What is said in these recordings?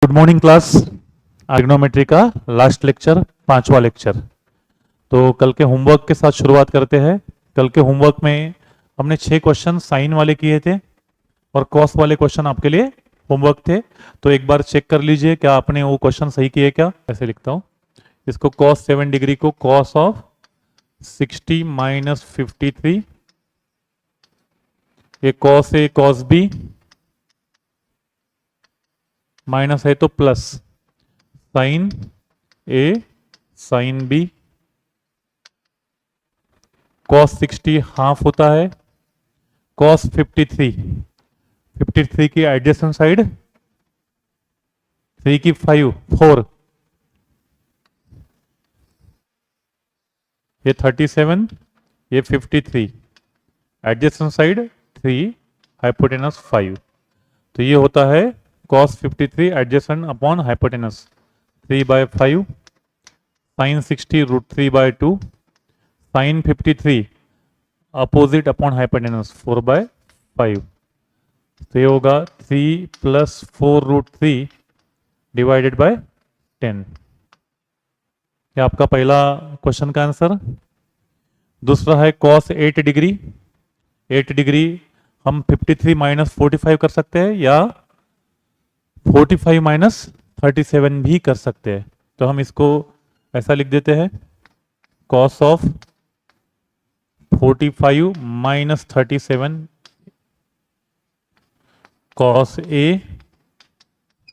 Good morning class. Trigonometry का last lecture, पांचवा lecture. तो कल के होमवर्क के साथ शुरुआत करते हैं। कल के होमवर्क में हमने 6 क्वेश्चन साइन वाले किए थे और कॉस वाले क्वेश्चन आपके लिए होमवर्क थे। तो एक बार चेक कर लीजिए क्या आपने वो क्वेश्चन सही किए क्या। ऐसे लिखता हूँ इसको, कॉस 7 डिग्री को कॉस ऑफ 60 माइनस 53, ये cos A cos B, minus है तो प्लस साइन ए साइन बी, कॉस 60 हाफ होता है, कॉस 53 की एडजेसेंट साइड 3 की 5 4, ये 37, ये 53, एडजेसेंट साइड 3, हाइपोटेनस 5। तो ये होता है cos 53 adjacent upon hypotenuse 3/5, sine 60 √3/2, sine 53 opposite upon hypotenuse 4/5। तो ये होगा 3 + 4√3 डिवाइडेड बाय 10। ये आपका पहला क्वेश्चन का आंसर। दूसरा है cos 8 डिग्री। 8 डिग्री हम 53 माइनस 45 कर सकते हैं या 45 माइनस 37 भी कर सकते हैं। तो हम इसको ऐसा लिख देते हैं, cos of 45 minus 37 cos A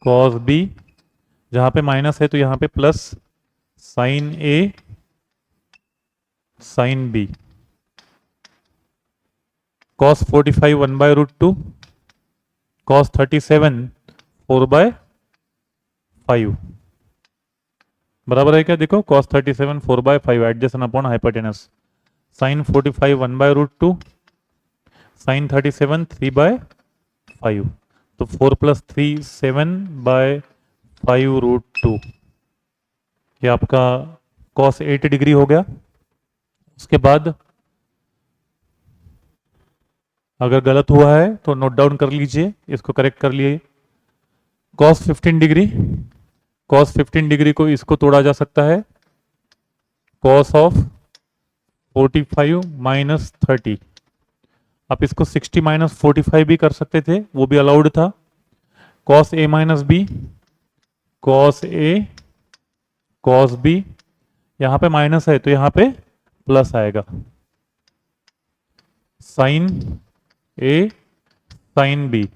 cos B, जहां पे माइनस है तो यहां पे plus sine A sine B, cos 45 1/√2, cos 37 4/5 बराबर है क्या। देखो cos 37 4/5 adjacent upon hypotenuse, sine 45 1/√2, sine 37 3/5। तो 4 + 3 7/5√2, ये आपका cos 8 डिग्री हो गया। उसके बाद अगर गलत हुआ है तो नोट डाउन कर लीजिए, इसको करेक्ट कर लिए। cos 15 डिग्री, cos 15 डिग्री को इसको तोड़ा जा सकता है, cos ऑफ 45 माइनस 30। आप इसको 60 माइनस 45 भी कर सकते थे, वो भी अलाउड था। cos A minus B, cos A cos B, यहां पे माइनस है तो यहां पे प्लस आएगा, sine A sine B,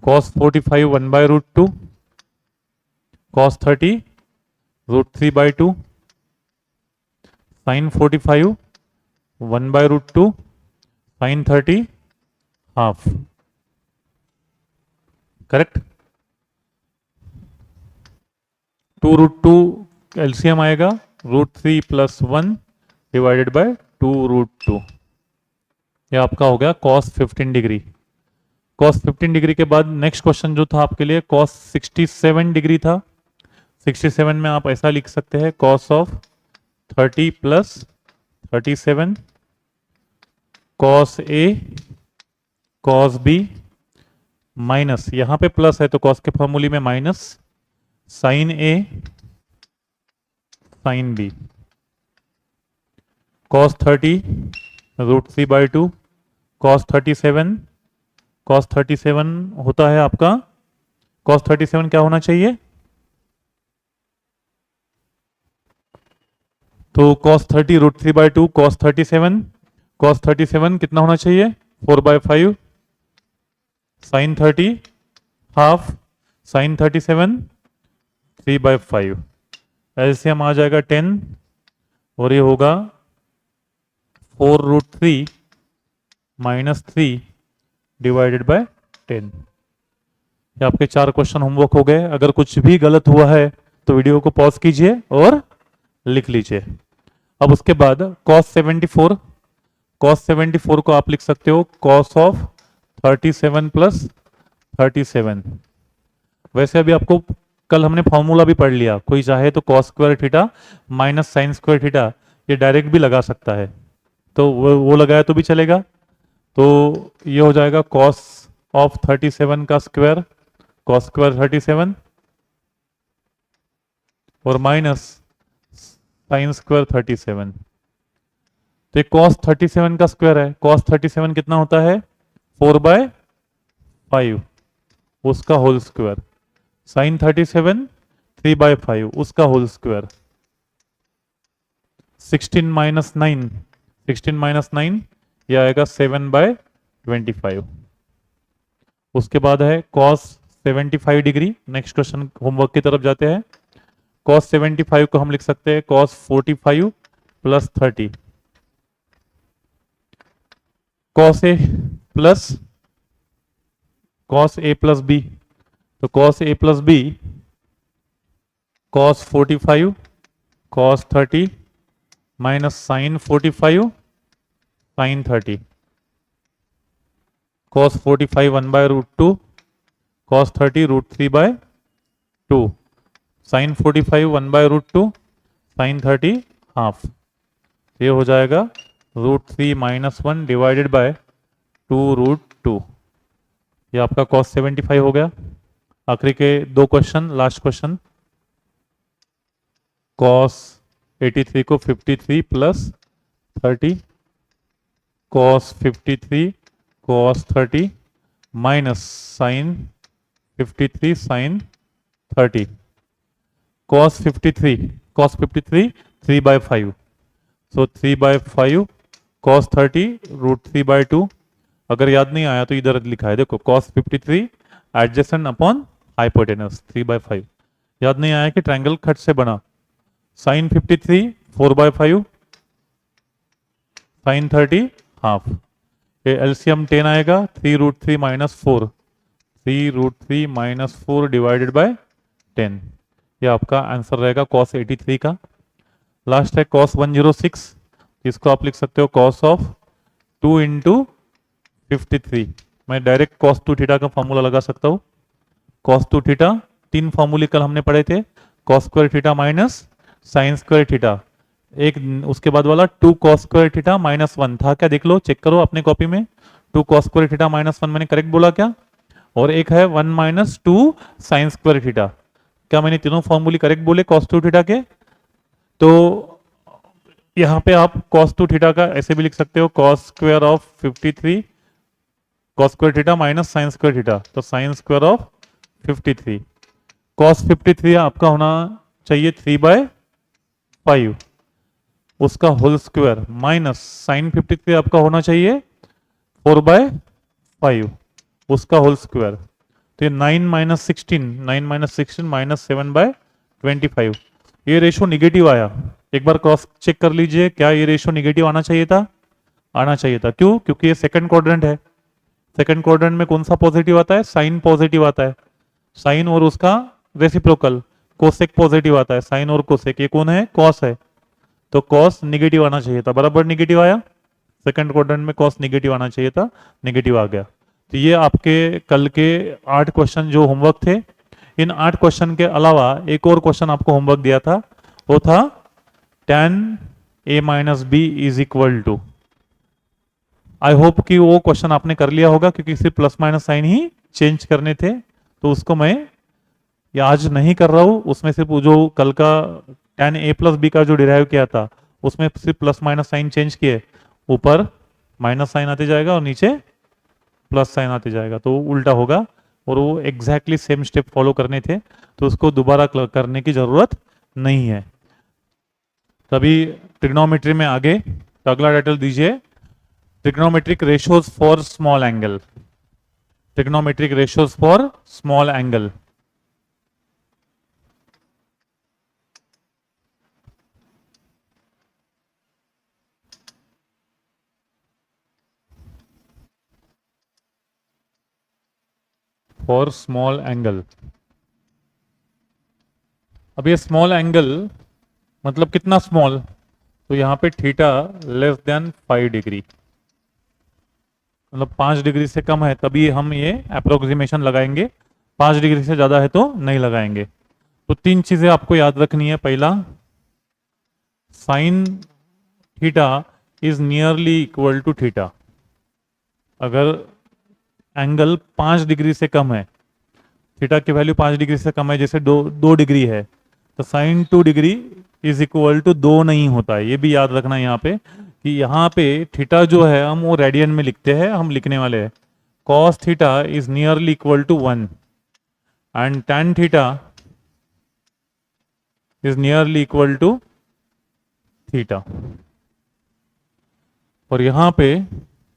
cos 45 1/√2, cos 30 √3/2, sine 45 1/√2, sine 30 half. Correct. 2√2 LCM आएगा, √3 + 1 डिवाइडेड बाय 2√2। यह आपका हो गया cos 15 डिग्री। cos 15 डिग्री के बाद नेक्स्ट क्वेश्चन जो था आपके लिए cos 67 डिग्री था। 67 में आप ऐसा लिख सकते हैं, cos of 30 + 37 cos A cos B minus, यहां पे प्लस है तो cos के फॉर्मूले में minus, sine A sine B, cos 30 √3/2, cos 37 होता है आपका, cos 37 क्या होना चाहिए, तो cos 30 √3/2 cos 37 कितना होना चाहिए 4/5, साइन 30 हाफ, साइन 37 3/5, ऐसे हम आ जाएगा 10 और ये होगा 4√3 माइनस 3 डिवाइडेड बाय 10। ये आपके 4 क्वेश्चन होमवर्क हो गए। अगर कुछ भी गलत हुआ है तो वीडियो को पॉज कीजिए और लिख लीजिए। अब उसके बाद cos 74 को आप लिख सकते हो cos ऑफ 37 + 37। वैसे अभी आपको कल हमने फॉर्मूला भी पढ़ लिया, कोई चाहे तो cos square theta minus sine square theta ये डायरेक्ट भी लगा सकता है, तो वो लगाया तो भी चलेगा। तो ये हो जाएगा cos ऑफ 37 का स्क्वायर कॉस स्क्वायर 37 और माइनस साइन स्क्वायर 37। तो ये कॉस 37 का स्क्वायर है। कॉस 37 कितना होता है? 4/5 उसका होल स्क्वायर। साइन 37 3/5 उसका होल स्क्वायर। 16 माइनस 9 ये आएगा 7/25। उसके बाद है cos 75 degree. Next question homework की तरफ जाते हैं। कॉस 75 को हम लिख सकते हैं cos 45 plus 30। Cos A plus B, तो cos A plus B cos 45 cos 30 minus sine 45 sine 30। Cos 45 1/√2 cos 30 √3/2 sine 45 1/√2 sine 30 half. ये हो जाएगा √3 - 1 डिवाइडेड बाय 2√2। ये आपका कॉस 75 हो गया। आखिरी के दो क्वेश्चन, लास्ट क्वेश्चन। कॉस 83 को 53 plus 30 cos 53 cos 30 minus sine 53 sine 30। Cos 53 3/5, so 3/5 cos 30 √3/2। अगर याद नहीं आया तो इधर लिखा है, देखो कॉस 53 एडजेसेंट अपॉन हाइपोटेनस 3/5। याद नहीं आया कि ट्रायंगल खट से बना। Sine 53 4/5 sine 30 half. ये एलसीएम 10 आएगा। 3√3 - 4 3√3 - 4 डिवाइडेड बाय 10। ये आपका आंसर रहेगा कॉस 83 का। लास्ट है कॉस 106। इसको आप लिख सकते हो कॉस ऑफ 2 इंटू 53। मैं डायरेक्ट कॉस 2 थीटा का फॉर्मूला लगा सकता हूँ। कॉस 2 थीटा, तीन फॉर्मूले कल हमने पढ़े थे। Cos square theta minus sine square theta, एक उसके बाद वाला 2 कॉस स्क्वायर थीटा -1 था क्या? देख लो, चेक करो अपने कॉपी में। 2 कॉस स्क्वायर थीटा -1 मैंने करेक्ट बोला क्या? और एक है 1 - 2 साइन स्क्वायर थीटा। क्या मैंने तीनों फॉर्मूले करेक्ट बोले कॉस 2 थीटा के? तो यहाँ पे आप कॉस 2 थीटा का ऐसे भी लिख सकते हो cos square of 53 cos square theta minus sine square theta, तो साइन स्क्वायर ऑफ 53। कॉस 53 आपका होना चाहिए 3/5 उसका होल स्क्वायर माइनस साइन 53 आपका होना चाहिए 4/5 उसका होल स्क्वायर। तो ये 9 - 16 माइनस 7/25। ये रेशो निगेटिव आया। एक बार क्रॉस चेक कर लीजिए, क्या ये रेशो निगेटिव आना चाहिए था? आना चाहिए था। क्यों? क्योंकि ये सेकंड क्वाड्रेंट है। सेकंड क्वाड्रेंट में कौन सा पॉजिटिव आता है? साइन पॉजिटिव आता है। साइन और उसका रेसिप्रोकल कोसेक पॉजिटिव आता है। साइन और कोसेक, ये कौन है? कॉस है। तो कॉस निगेटिव आना चाहिए था, बराबर निगेटिव आया। सेकंड क्वाड्रेंट में कॉस निगेटिव आना चाहिए था, निगेटिव आ गया। तो ये आपके कल के 8 क्वेश्चन जो होमवर्क थे। इन 8 क्वेश्चन के अलावा एक और क्वेश्चन आपको होमवर्क दिया था, वो था tan a - b is equal to. I hope कि वो क्वेश्चन आपने कर लिया होगा, क्योंकि सिर्फ प्लस माइनस साइन ही चेंज करने थे। तो उसको मैं ये आज नहीं कर रहा हूं। उसमें सिर्फ जो कल का tan a + b का जो डिराइव किया था, उसमें सिर्फ प्लस माइनस साइन चेंज किए। ऊपर माइनस साइन आते जाएगा और नीचे प्लस साइन आते जाएगा, तो उल्टा होगा। और वो एग्जैक्टली सेम स्टेप फॉलो करने थे, तो उसको दोबारा करने की जरूरत नहीं है। तभी ट्रिग्नोमेट्री में आगे, तो अगला टाइटल दीजिए trigonometric ratios for small angle. Trigonometric ratios for small angle. For small angle. अब ये स्मॉल एंगल मतलब कितना स्मॉल? तो यहाँ पे थीटा < 5 डिग्री, मतलब 5 डिग्री से कम है तभी हम ये अप्रोक्सीमेशन लगाएंगे। 5 डिग्री से ज़्यादा है तो नहीं लगाएंगे। तो 3 चीज़ें आपको याद रखनी है। पहला, sine theta is nearly equal to theta. अगर एंगल 5 डिग्री से कम है थीटा की वैल्यू 5 डिग्री से कम है, जैसे 2 डिग्री है, तो sine 2 degree is equal to 2 नहीं होता है। ये भी याद रखना यहाँ पे कि यहाँ पे थीटा जो है हम वो रेडियन में लिखते हैं, हम लिखने वाले हैं cos theta is nearly equal to 1 and tan theta is nearly equal to theta. और यहां पे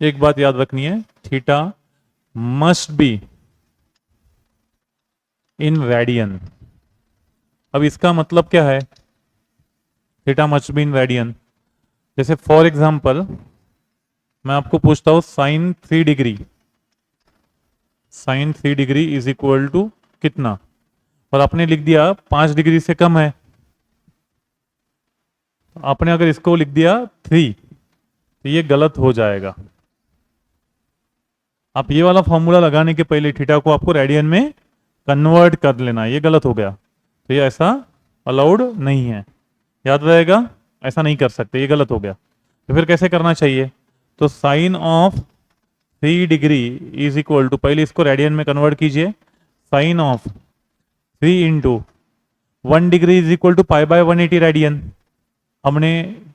एक बात याद रखनी है, theta must be in radian. अब इसका मतलब क्या है, theta must be in radian? जैसे फॉर एग्जांपल मैं आपको पूछता हूं sine 3 degree, sine 3 degree is equal to कितना, और आपने लिख दिया 5 डिग्री से कम है। आपने अगर इसको लिख दिया 3 तो ये गलत हो जाएगा। आप ये वाला फॉर्मूला लगाने के पहले थीटा को आपको रेडियन में कन्वर्ट कर लेना, ये गलत हो गया, तो ये ऐसा अलाउड नहीं है, याद रहेगा, ऐसा नहीं कर सकते, ये गलत हो गया। तो फिर कैसे करना चाहिए, तो sine of 3 degree is equal to, पहले इसको रेडियन में कन्वर्ट कीजिए, sine of 3 into 1 degree is equal to pi by 180 radian. हमने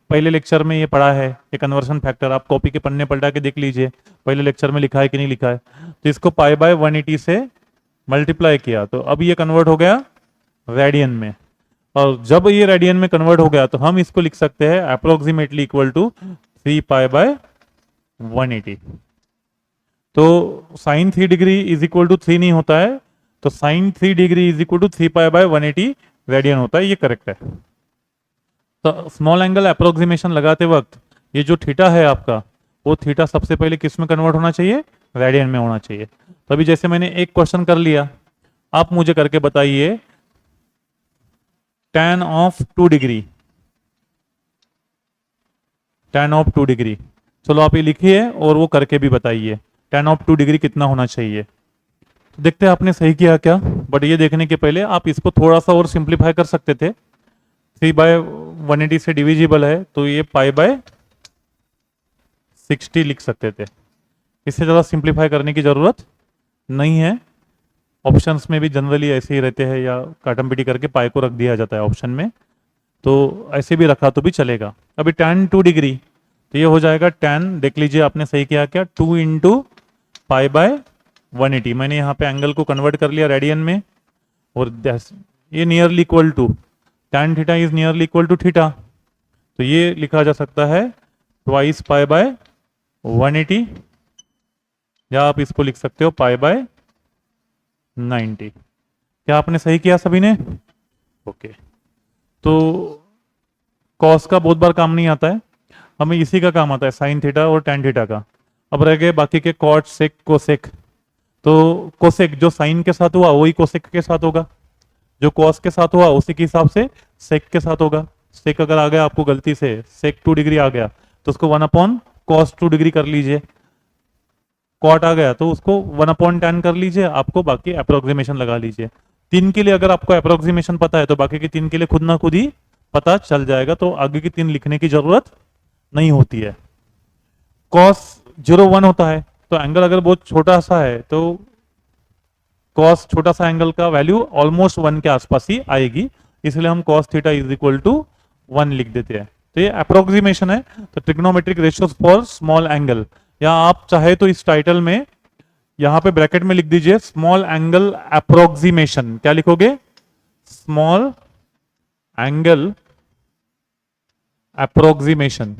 पहले लेक्चर में ये पढ़ा है, ये कन्वर्शन फैक्टर, आप कॉपी के पन्ने पलटा के देख लीजिए पहले लेक्चर में लिखा है कि नहीं लिखा है। तो इसको पाई बाय 180 से मल्टीप्लाई किया तो अब ये कन्वर्ट हो गया रेडियन में, और जब ये रेडियन में कन्वर्ट हो गया तो हम इसको लिख सकते हैं approximately equal to 3 pi by 180। तो sine 3 degree is equal to 3 नहीं होता है, तो sine 3 degree is equal to 3 pi by 180 radian होता है, ये करेक्ट है। तो स्मॉल एंगल अप्रोक्सीमेशन लगाते वक्त ये जो थीटा है आपका, वो थीटा सबसे पहले किस में कन्वर्ट होना चाहिए, रेडियन में होना चाहिए। तो अभी जैसे मैंने एक क्वेश्चन कर लिया, आप मुझे करके बताइए tan of 2 degree, tan of 2 degree, चलो आप ये लिखिए और वो करके भी बताइए tan ऑफ 2 डिग्री कितना होना चाहिए। तो देखते हैं आपने सही किया क्या, बट ये देखने के पहले आप इसको थोड़ा सा और सिंप्लीफाई कर सकते थे। 3 बाय 180 से डिविजिबल है तो ये पाई बाय 60 लिख सकते थे, इससे ज़्यादा सिंप्लीफाई करने की ज़रूरत नहीं है। ऑप्शंस में भी जनरली ऐसे ही रहते हैं, या काटम पीटी करके पाई को रख दिया जाता है ऑप्शन में, तो ऐसे भी रखा तो भी चलेगा। अभी tan 2 डिग्री, तो ये हो जाएगा tan, देख लीजिए आपने सही किया क्या, 2 इंटू पाई बाय 180। मैंने यहाँ पे एंगल को कन्वर्ट कर लिया रेडियन में, और ये nearly equal to tan theta is nearly equal to theta, तो ये लिखा जा सकता है ट्वाइस पाई बाय 180, या आप इसको लिख सकते हो पाई बाय 90। क्या आपने सही किया सभी ने? ओके। तो कॉस का बहुत बार काम नहीं आता है, हमें इसी का काम आता है, साइन थीटा और tan थीटा का। अब रह गए बाकी के कॉट, सेक, कोसेक। तो कोसेक जो साइन के साथ हुआ वही कोसेक के साथ होगा, जो कॉस के साथ हुआ उसी के हिसाब से सेक के साथ होगा। सेक अगर आ गया आपको गलती से, सेक 2 डिग्री आ गया तो उसको 1 अपॉन कॉस 2 डिग्री कर लीजिए, कॉट आ गया तो उसको 1 अपॉन tan कर लीजिए, आपको बाकी अप्रोक्सीमेशन लगा लीजिए। 3 के लिए अगर आपको अप्रोक्सीमेशन पता है तो बाकी के 3 के लिए खुद ना खुद ही पता चल जाएगा, तो आगे की 3 लिखने की जरूरत नहीं होती है। कॉस 0 1 होता है, तो एंगल अगर बहुत छोटा सा है तो कॉस छोटा सा एंगल का वैल्यू ऑलमोस्ट 1 के आसपास ही आएगी, इसलिए हम cos theta is equal to 1 लिख देते हैं। तो ये अप्रोक्सीमेशन है, तो trigonometric ratios for small angle, या आप चाहे तो इस टाइटल में यहां पे ब्रैकेट में लिख दीजिए स्मॉल एंगल अप्रोक्सीमेशन। क्या लिखोगे? Small angle approximation.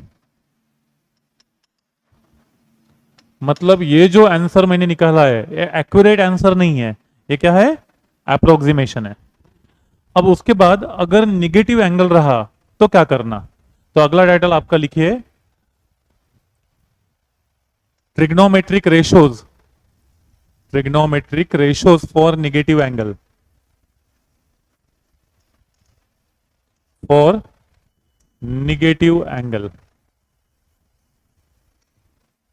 मतलब ये जो आंसर मैंने निकाला है ये एक्यूरेट आंसर नहीं है, ये क्या है? अप्रोक्सीमेशन है। अब उसके बाद अगर निगेटिव एंगल रहा तो क्या करना? तो अगला टाइटल आपका लिखिए trigonometric ratios, trigonometric ratios for negative angle, for negative angle.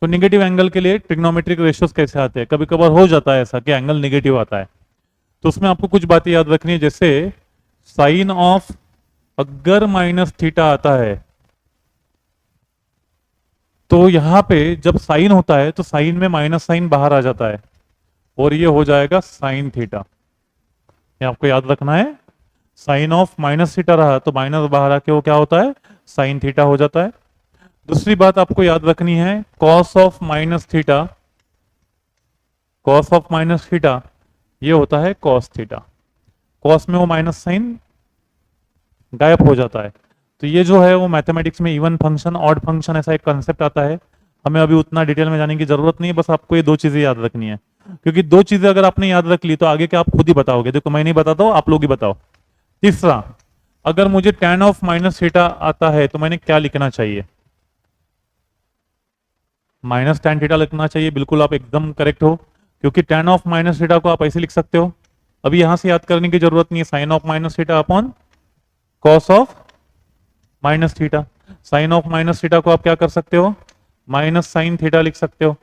तो निगेटिव एंगल के लिए ट्रिग्नोमेट्रिक रेशियोज कैसे आते हैं? कभी कभार हो जाता है ऐसा कि एंगल निगेटिव आता है, तो उसमें आपको कुछ बातें याद रखनी है, जैसे साइन ऑफ अगर माइनस थीटा आता है तो यहां पे जब साइन होता है तो साइन में माइनस साइन बाहर आ जाता है और ये हो जाएगा साइन थीटा। ये आपको याद रखना है। साइन ऑफ माइनस थीटा रहा तो माइनस बाहर आके वो क्या होता है, साइन थीटा हो जाता है। दूसरी बात आपको याद रखनी है, cos of minus theta, cos of minus theta ये होता है कॉस थीटा। कॉस में वो माइनस साइन गायब हो जाता है। तो ये जो है वो मैथमेटिक्स में इवन फंक्शन ऑड फंक्शन ऐसा एक कंसेप्ट आता है। हमें अभी उतना डिटेल में जाने की जरूरत नहीं है, बस आपको ये दो चीजें याद रखनी है, क्योंकि दो चीजें अगर आपने याद रख ली तो आगे के आप खुद ही बताओगे। देखो मैं नहीं बताता हूं, आप लोग ही बताओ। तीसरा, अगर मुझे tan ऑफ माइनस थीटा आता है तो मैंने क्या लिखना चाहिए, माइनस tan थीटा लिखना चाहिए। बिल्कुल आप एकदम करेक्ट हो, क्योंकि tan ऑफ माइनस थीटा को आप ऐसे लिख सकते हो, अभी यहां से याद करने की जरूरत नहीं है, sine of minus theta upon cos of minus theta. Sine of minus theta को आप क्या कर सकते हो, माइनस साइन थीटा लिख सकते हो,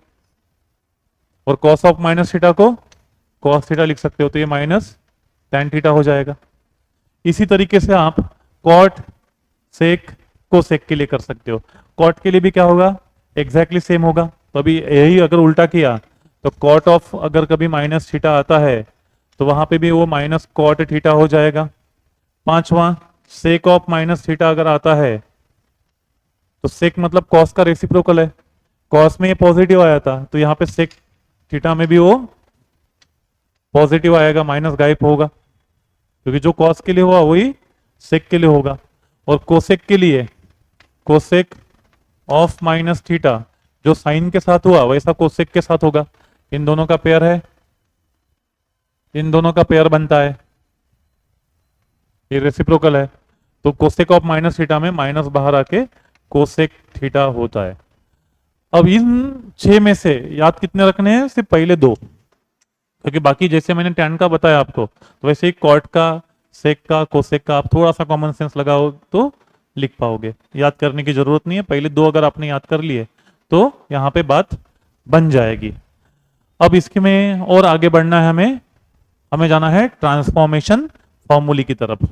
और कॉस ऑफ माइनस थीटा को कॉस थीटा लिख सकते हो, तो ये माइनस tan थीटा हो जाएगा। इसी तरीके से आप कॉट सेक कोसेक के लिए कर सकते हो। कॉट के लिए भी क्या होगा, एग्जैक्टली सेम होगा। तो अभी यही अगर उल्टा किया तो कॉट ऑफ अगर कभी माइनस थीटा आता है तो वहां पे भी वो माइनस कॉट थीटा हो जाएगा। पांचवा, सेक ऑफ माइनस थीटा अगर आता है तो सेक मतलब कॉस का रेसिप्रोकल है, कॉस में ये पॉजिटिव आया था तो यहाँ पे सेक थीटा में भी वो पॉजिटिव आएगा, माइनस गायब होगा, क्योंकि जो कॉस के लिए हुआ वही सेक के लिए होगा। और कोसेक के लिए, कोसेक ऑफ माइनस थीटा जो साइन के साथ हुआ वैसा कोसेक के साथ होगा। इन दोनों का पेयर है, इन दोनों का पेयर बनता है, ये रेसिप्रोकल है। तो कोसेक ऑफ माइनस थीटा में माइनस बाहर आके कोसेक थीटा होता है। अब इन 6 में से याद कितने रखने हैं, सिर्फ पहले 2, क्योंकि बाकी जैसे मैंने tan का बताया आपको तो वैसे ही कॉट का, सेक का, कोसेक का आप थोड़ा सा कॉमन सेंस लगाओ तो लिख पाओगे। याद करने की जरूरत नहीं है, पहले 2 अगर आपने याद कर लिए तो यहां पे बात बन जाएगी। अब इसके में और आगे बढ़ना है, हमें हमें जाना है ट्रांसफॉर्मेशन फॉर्मूले की तरफ।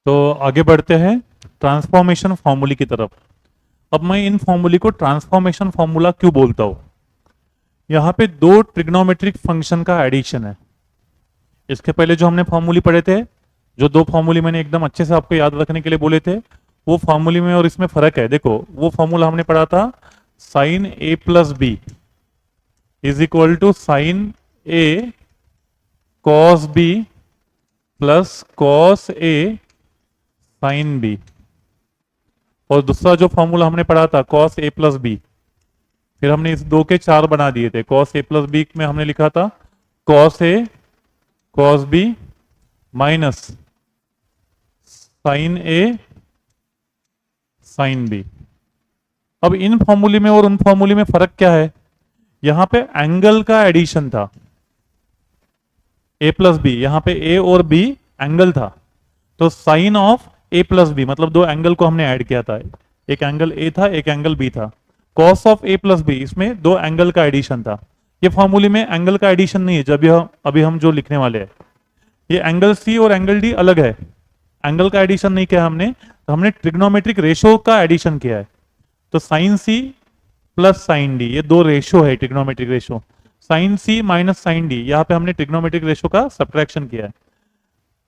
तो आगे बढ़ते हैं ट्रांसफॉर्मेशन फॉर्मूले की तरफ। अब मैं इन फॉर्मूले को ट्रांसफॉर्मेशन फॉर्मूला क्यों बोलता हूं, यहां पे 2 ट्रिग्नोमेट्रिक फंक्शन का एडिशन है। इसके पहले जो हमने फॉर्मूले पढ़े थे, जो 2 फॉर्मूले मैंने एकदम अच्छे से आपको याद रखने के लिए बोले थे, वो फॉर्मूले में और इसमें फर्क है। देखो वो फॉर्मूला हमने पढ़ा था, sine A plus B is equal to sine A cos B plus cos A sine B. और दूसरा जो फॉर्मूला हमने पढ़ा था कॉस ए प्लस बी, फिर हमने इस 2 के 4 बना दिए थे। कॉस ए प्लस बी में हमने लिखा था cos A cos B minus sign A sine B. अब इन फॉर्मूले में और उन फॉर्मूले में फर्क क्या है, यहां पे एंगल का एडिशन था, ए प्लस बी, यहां पे ए और बी एंगल था, तो sine of A plus B मतलब 2 एंगल को हमने ऐड किया था, एक एंगल ए था एक एंगल बी था। Cos of A plus B इसमें 2 एंगल का एडिशन था। ये फॉर्मूले में एंगल का एडिशन नहीं है, जब अभी हम जो लिखने वाले हैं ये एंगल सी और एंगल डी अलग है, एंगल का एडिशन नहीं किया हमने, तो हमने ट्रिग्नोमेट्रिक रेशो का एडिशन किया है। तो sine C plus sine D, ये 2 रेशो है trigonometric ratio, sine C minus sine D, यहाँ पे हमने ट्रिग्नोमेट्रिक रेशो का सब्ट्रैक्शन किया है,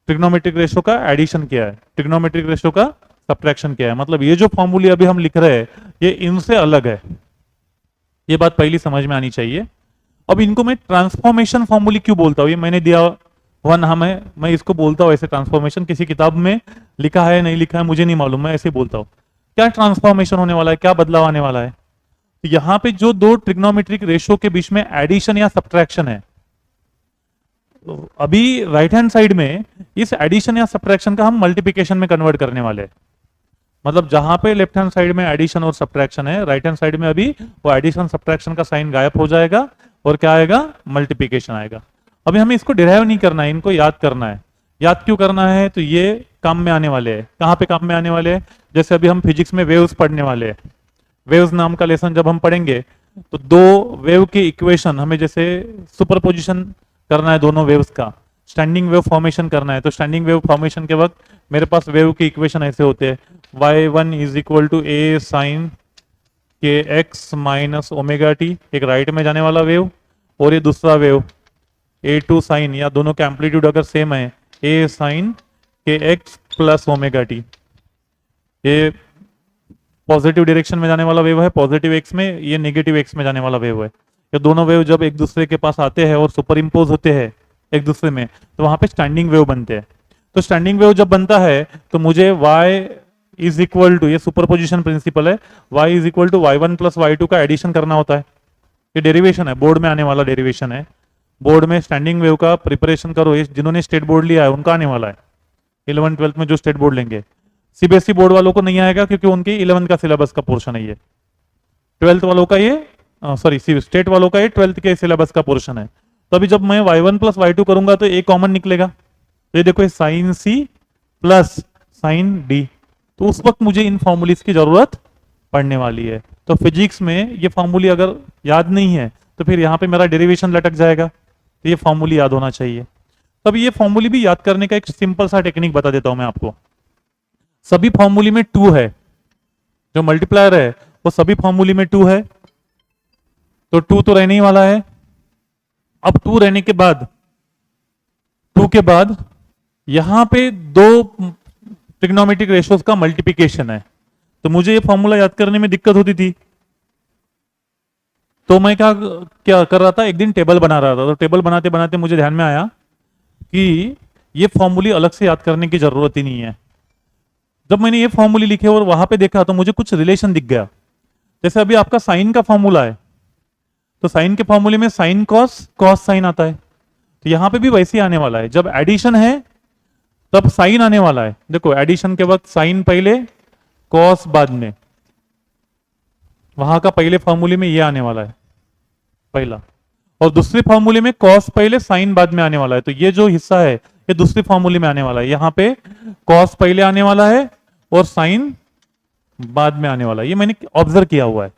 ट्रिग्नोमेट्रिक रेशो का एडिशन किया है, ट्रिग्नोमेट्रिक रेशो का सब्ट्रैक्शन किया है। मतलब ये जो फॉर्मूले अभी हम लिख रहे हैं ये इनसे अलग है, ये बात पहली समझ में आनी चाहिए। अब इनको मैं ट्रांसफॉर्मेशन फॉर्मूले क्यों बोलता हूँ, ये मैंने दिया 1 हमें, मैं इसको बोलता हूँ ऐसे ट्रांसफॉर्मेशन, किसी किताब में लिखा है नहीं लिखा है मुझे नहीं मालूम, मैं ऐसे बोलता हूँ। क्या ट्रांसफॉर्मेशन होने वाला है, क्या बदलाव आने वाला है, तो यहाँ पे जो 2 ट्रिग्नोमेट्रिक रेशो के बीच में एडिशन या सब्ट्रैक्शन है, तो अभी राइट हैंड साइड में इस एडिशन या सब्ट्रैक्शन का हम मल्टीप्लिकेशन में कन्वर्ट करने वाले हैं। मतलब जहां पे लेफ्ट हैंड साइड में एडिशन और सब्ट्रैक्शन है, राइट हैंड साइड में अभी वो एडिशन सब्ट्रैक्शन का साइन गायब हो जाएगा और क्या आएगा, मल्टीप्लिकेशन आएगा। अभी हमें इसको डिराइव नहीं करना है, इनको याद करना है। याद क्यों करना है, तो ये काम में आने वाले हैं। कहाँ पे काम में आने वाले हैं, जैसे अभी हम फिजिक्स में वेव्स पढ़ने वाले हैं, वेव्स नाम का लेसन जब हम पढ़ेंगे तो 2 वेव की इक्वेशन हमें जैसे सुपरपोजिशन करना है दोनों वेव्स का, स्टैंडिंग वेव फॉर्मेशन करना है। तो स्टैंडिंग वेव फॉर्मेशन के वक्त मेरे पास वेव की इक्वेशन ऐसे होते हैं, y1 is equal to A sine के एक्स माइनस ओमेगा टी, एक राइट में जाने वाला वेव, और ये दूसरा वेव ए टू साइन, या दोनों का एम्पलीट्यूड अगर सेम है, ए साइन के एक्स प्लस ओमेगा टी, ये पॉजिटिव डायरेक्शन में जाने वाला वेव है, पॉजिटिव एक्स में, ये नेगेटिव एक्स में जाने वाला वेव है। ये दोनों वेव जब एक दूसरे के पास आते हैं और सुपर इम्पोज होते हैं एक दूसरे में, तो वहां पे स्टैंडिंग वेव बनते हैं। तो स्टैंडिंग वेव जब बनता है तो मुझे y इज इक्वल टू, ये सुपरपोजिशन प्रिंसिपल है, y is equal to y1 plus y2 का एडिशन करना होता है। ये डेरिवेशन है, बोर्ड में आने वाला डेरिवेशन है। बोर्ड में स्टैंडिंग वेव का प्रिपरेशन करो, ये जिन्होंने स्टेट बोर्ड लिया है उनका आने वाला है, 11 12 में जो स्टेट बोर्ड लेंगे। सीबीएसई बोर्ड वालों को नहीं आएगा क्योंकि उनके 11 का सिलेबस का पोर्शन है ये, 12th वालों का ये, सॉरी स्टेट वालों का ये 12th के सिलेबस का पोर्शन है। तो अभी जब मैं y1 प्लस y2 करूंगा तो ए कॉमन निकलेगा, तो ये देखो sine C plus sine D, तो उस वक्त मुझे इन फॉर्मूलीज की जरूरत पड़ने वाली है। तो फिजिक्स में ये फॉर्मूली अगर याद नहीं है तो फिर यहाँ पे मेरा डेरिवेशन लटक जाएगा, तो ये फॉर्मूली याद होना चाहिए। तब ये फॉर्मूली भी याद करने का एक सिंपल सा टेक्निक बता देता हूं मैं आपको। सभी फॉर्मूली में 2 है, जो मल्टीप्लायर है वो सभी फॉर्मूली में 2 है, तो 2 तो रहने ही वाला है। अब 2 रहने के बाद, 2 के बाद यहां पे 2 ट्रिग्नोमेट्रिक रेशियोज का मल्टीप्लिकेशन है, तो मुझे ये फॉर्मूला याद करने में दिक्कत होती थी। तो मैं क्या कर रहा था, एक दिन टेबल बना रहा था, तो टेबल बनाते बनाते मुझे ध्यान में आया कि ये फॉर्मूली अलग से याद करने की जरूरत ही नहीं है। जब मैंने ये फॉर्मूली लिखे और वहां पे देखा तो मुझे कुछ रिलेशन दिख गया। जैसे अभी आपका साइन का फॉर्मूला है, तो साइन के फॉर्मूले में साइन कॉस कॉस साइन आता है, तो यहां पे भी वैसे ही आने वाला है। जब एडिशन है तब साइन आने वाला है, देखो एडिशन के वक्त साइन पहले कॉस बाद में, वहां का पहले फॉर्मूले में ये आने वाला है पहला, और दूसरे फॉर्मूले में कॉस पहले साइन बाद में आने वाला है। तो ये जो हिस्सा है ये दूसरे फॉर्मूले में आने वाला है, यहां पे कॉस पहले आने वाला है और साइन बाद में आने वाला है। ये मैंने ऑब्जर्व किया हुआ है।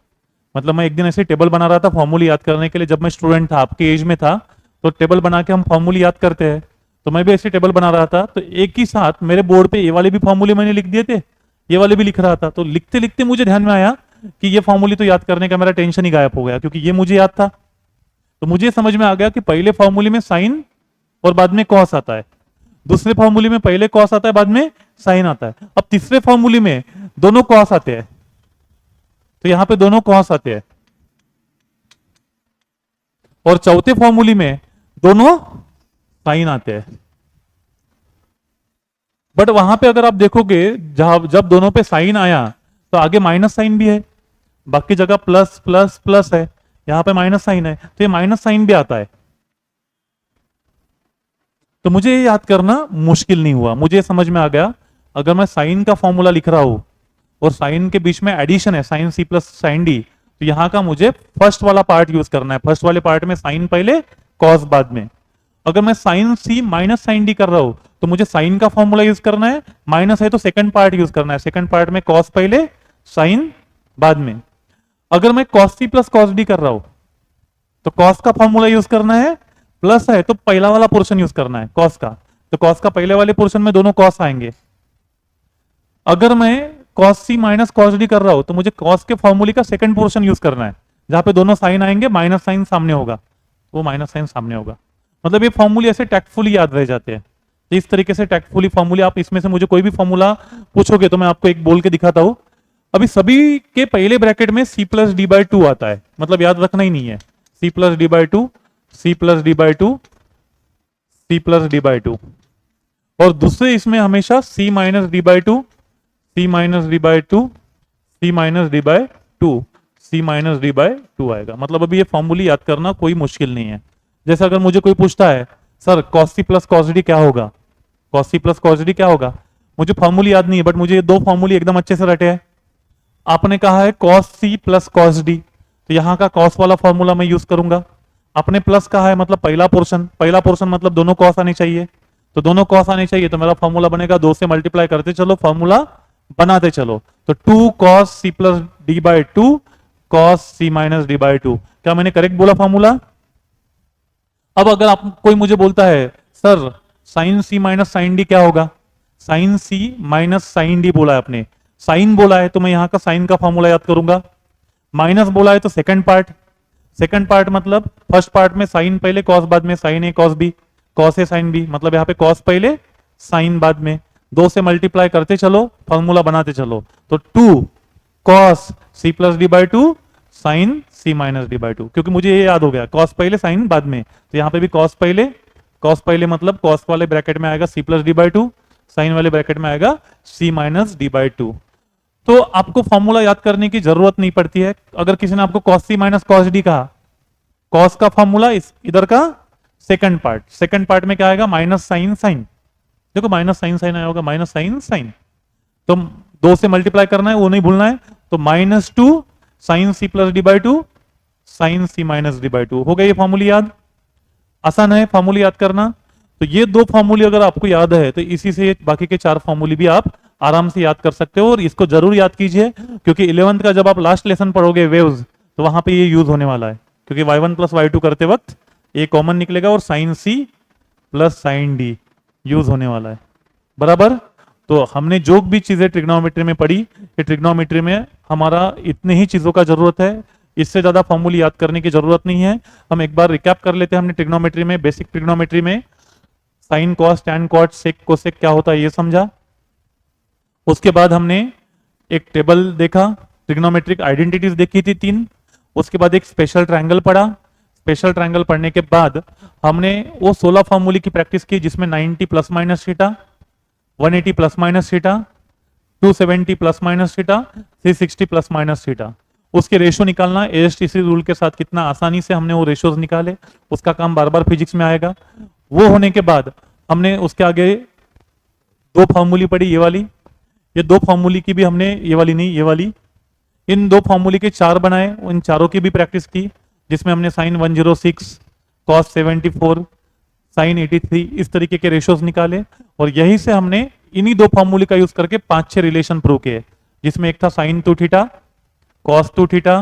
मतलब मैं एक दिन ऐसे टेबल बना रहा था फॉर्मूले याद करने के लिए, जब मैं स्टूडेंट था आपके एज में था, तो टेबल बना के हम फॉर्मूले याद करते हैं, तो मैं भी ऐसे टेबल बना रहा था, तो एक ही साथ मेरे बोर्ड पे ये वाले भी फॉर्मूले मैंने लिख दिए थे, ये वाले भी लिख रहा था। तो लिखते लिखते मुझे ध्यान में आया कि ये फॉर्मूले तो याद करने का मेरा टेंशन ही गायब हो गया, क्योंकि ये मुझे याद था। तो मुझे समझ में आ गया कि पहले फॉर्मूले में साइन और बाद में कॉस आता है, दूसरे फॉर्मूले में पहले कॉस आता है बाद में साइन आता है। अब तीसरे फॉर्मूले में दोनों कॉस आते हैं, तो यहां पे दोनों कॉस आते हैं, और चौथे फॉर्मूले में दोनों साइन आते हैं। बट वहां पे अगर आप देखोगे जब दोनों पे साइन आया तो आगे माइनस साइन भी है, बाकी जगह प्लस प्लस प्लस है, यहां पे माइनस साइन है, तो ये माइनस साइन भी आता है। तो मुझे ये याद करना मुश्किल नहीं हुआ, मुझे समझ में आ गया अगर मैं साइन का फॉर्मूला लिख रहा हूं और साइन के बीच में एडिशन है sine C plus sine D, तो यहां का मुझे फर्स्ट वाला पार्ट यूज करना है। फर्स्ट वाले पार्ट में साइन पहले कॉस बाद में। अगर मैं sign C minus sine D कर रहा हूं तो मुझे साइन का फॉर्मूला यूज करना है, माइनस है तो सेकंड पार्ट यूज करना है, सेकंड पार्ट में कॉस पहले साइन बाद में। अगर मैं cos C plus cos D कर रहा हूं तो कॉस का फॉर्मूला यूज करना है, प्लस है तो पहला वाला पोर्शन यूज करना है कॉस का, तो कॉस का पहले वाले पोर्शन में दोनों कॉस आएंगे। अगर मैं cos C minus cos D कर रहा हूं तो मुझे कॉस के फॉर्मूले का सेकंड पोर्शन यूज करना है, जहां पे दोनों साइन आएंगे, माइनस साइन सामने होगा, वो माइनस साइन सामने होगा। मतलब ये फॉर्मूले ऐसे टैक्टफुली याद रह जाते हैं। इस तरीके से टैक्टफुली फॉर्मूले, आप इसमें से मुझे कोई भी फॉर्मूला पूछोगे तो मैं आपको एक बोल के दिखाता हूं। अभी सभी के पहले ब्रैकेट में C plus D by two आता है, मतलब याद रखना ही नहीं है, C plus D by two, C plus D by two, C plus D by two, और दूसरे इसमें हमेशा C minus D by two, C minus D by two, C minus D by two, C minus D by two आएगा। मतलब अभी ये फॉर्मूले याद करना कोई मुश्किल नहीं है। जैसे अगर मुझे कोई पूछता है sir cos C plus cos D क्या होगा, cos C plus cos D क्या होगा, मुझे फॉर्मूले याद नहीं है, बट मुझे ये दो फॉर्मूले एकदम अच्छे से रटे हैं। आपने कहा है cos C plus cos D, तो यहां का कॉस वाला फॉर्मूला मैं यूज करूंगा। आपने प्लस कहा है मतलब पहला पोर्शन मतलब दोनों कॉस आने चाहिए, तो दोनों कॉस आने चाहिए, तो मेरा फॉर्मूला बनेगा 2 से मल्टीप्लाई करते चलो, फॉर्मूला बनाते चलो, तो 2 cos C plus D by two cos C minus D by two. क्या मैंने करेक्ट बोला फॉर्मूला? अब अगर आप कोई मुझे बोलता है sir sign C minus sine D क्या होगा, sign C minus sine D बोला है आपने, साइन बोला है तो मैं यहां का साइन का फॉर्मूला याद करूंगा, माइनस बोला है तो सेकंड पार्ट, सेकंड पार्ट मतलब फर्स्ट पार्ट में साइन पहले कॉस बाद में sign A cos B, cos A sine B, मतलब यहाँ पे कॉस पहले साइन बाद में, दो से मल्टीप्लाई करते चलो फॉर्मूला बनाते चलो, तो 2 cos C plus D by 2 sine C minus D by 2, क्योंकि मुझे ये याद हो गया कॉस पहले साइन बाद में, तो यहाँ पे भी कॉस पहले मतलब कॉस वाले ब्रैकेट में आएगा C plus D by 2, sine वाले ब्रैकेट में आएगा सी माइनस डी बाई 2। तो आपको फॉर्मूला याद करने की जरूरत नहीं पड़ती है। अगर किसी ने आपको cos C minus cos D कहा, कॉस का फॉर्मूला इस इधर का सेकंड पार्ट में क्या आएगा, माइनस साइन साइन, देखो माइनस साइन साइन आया होगा, माइनस साइन साइन, तो 2 से मल्टीप्लाई करना है, वो नहीं भूलना है, तो -2 sine C plus D by 2 sine C minus D by 2 हो गया। ये फॉर्मूले याद, आसान है फॉर्मूले याद करना। तो ये 2 फॉर्मूले अगर आपको याद है तो इसी से बाकी के 4 फॉर्मूले भी आप आराम से याद कर सकते हो, और इसको जरूर याद कीजिए क्योंकि 11th का जब आप लास्ट लेसन पढ़ोगे वेव्स, तो वहां पे ये यूज होने वाला है, क्योंकि y1 प्लस y2 करते वक्त ये कॉमन निकलेगा और sine C plus sine D use होने वाला है, बराबर। तो हमने जो भी चीजें ट्रिग्नोमेट्री में पढ़ी, ये ट्रिग्नोमेट्री में हमारा इतने ही चीजों का जरूरत है, इससे ज्यादा फॉर्मूले याद करने की जरूरत नहीं है। हम एक बार रिकैप कर लेते हैं। हमने ट्रिग्नोमेट्री में, बेसिक ट्रिग्नोमेट्री में sine cos tan cot sec cosec क्या होता है ये समझा। उसके बाद हमने एक टेबल देखा, ट्रिग्नोमेट्रिक आइडेंटिटीज देखी थी 3। उसके बाद एक स्पेशल ट्रायंगल पढ़ा। स्पेशल ट्रायंगल पढ़ने के बाद हमने वो 16 फॉर्मूले की प्रैक्टिस की, जिसमें 90 plus minus theta, 180 plus minus theta, 270 plus minus theta, 360 plus minus theta. उसके रेशियो निकालना एएसटीसी रूल के साथ कितना आसानी से हमने वो रेशियोज निकाले, उसका काम बार बार फिजिक्स में आएगा। वो होने के बाद हमने उसके आगे 2 फॉर्मूली पढ़ी, ये वाली, ये 2 फॉर्मूली की भी हमने, ये वाली नहीं ये वाली, इन 2 फॉर्मूले के 4 बनाए, उन चारों की भी प्रैक्टिस की, जिसमें हमने साइन 106 कॉस 74 साइन 83 इस तरीके के रेशियोज निकाले। और यही से हमने इन्हीं 2 फॉर्मूले का यूज करके 5-6 रिलेशन प्रूव किए, जिसमें एक था sine 2 theta, cos 2 theta,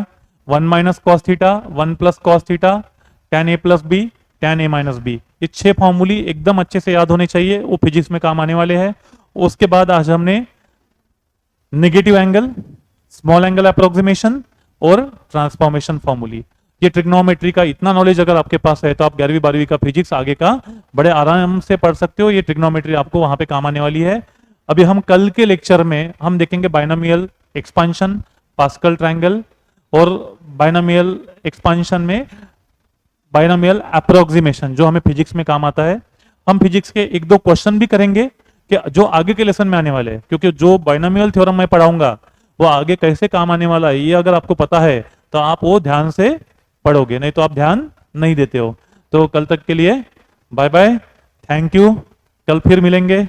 1 minus cos theta, 1 plus cos theta, tan a plus B, tan a minus B. ये 6 फॉर्मूले एकदम अच्छे से याद होने चाहिए, वो फिजिक्स में काम आने वाले हैं। उसके बाद आज हमने negative angle, small angle approximation और ट्रांसफॉर्मेशन फॉर्मूली। ये ट्रिग्नोमेट्री का इतना नॉलेज अगर आपके पास है तो आप 11वीं 12वीं का फिजिक्स आगे का बड़े आराम से पढ़ सकते हो। ये ट्रिग्नोमेट्री आपको वहां पे काम आने वाली है। अभी हम कल के लेक्चर में हम देखेंगे बाइनोमियल एक्सपांशन, पास्कल ट्रायंगल, और बाइनोमियल एक्सपांशन में बाइनोमियल अप्रोक्सीमेशन, जो हमें फिजिक्स में काम आता है। हम फिजिक्स के 1-2 क्वेश्चन भी करेंगे कि जो आगे के लेसन में आने वाले हैं, क्योंकि जो बाइनोमियल थ्योरम मैं पढ़ाऊंगा वो आगे कैसे काम आने वाला है, ये अगर आपको पता है तो आप वो ध्यान से पढ़ोगे, नहीं तो आप ध्यान नहीं देते हो। तो कल तक के लिए बाय बाय, थैंक यू, कल फिर मिलेंगे।